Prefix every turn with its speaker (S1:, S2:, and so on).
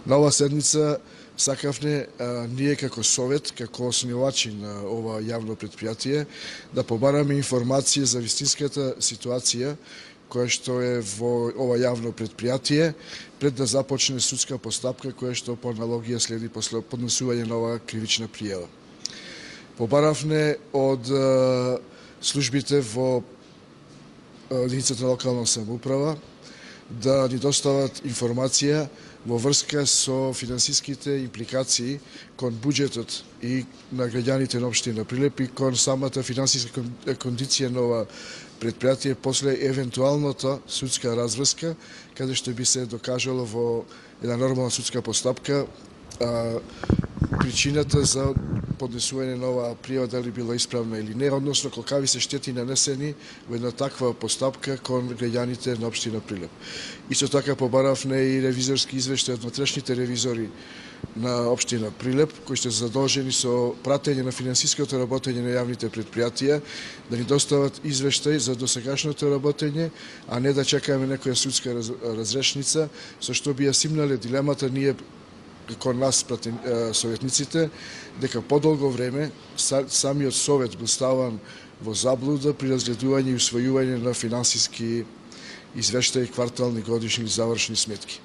S1: На оваа седница сакавме ние како совет, како основачи на ова јавно предпријатие, да побараме информација за вистинската ситуација која што е во ова јавно предпријатие, пред да започне судска постапка која што по аналогија следи после поднесување на оваа кривична пријава. Побаравме од службите во единицата на локална самоуправа да ни достават информација во врска со финансиските импликации кон буџетот и на граѓаните на општина Прилеп и кон самата финансиска кондиција на ова предпријатие после евентуалната судска разврска, каде што би се докажало во една нормална судска постапка причината за поднесување на оваа пријава дали била исправна или не, односно колкави се штети нанесени во една таква постапка кон граѓаните на општина Прилеп. Исто така побаравме и ревизорски извештај од внатрешните ревизори на општина Прилеп, кои што се задолжени со пратење на финансиското работење на јавните предпријатија, да ни достават извештај за досегашното работење, а не да чекаме некоја судска разрешница, со што би ја симнале дилемата ние кон нас советниците, дека подолго време самиот совет бил ставан во заблуда при разгледување и усвојување на финансиски извештаи, квартални, годишни или завршни сметки.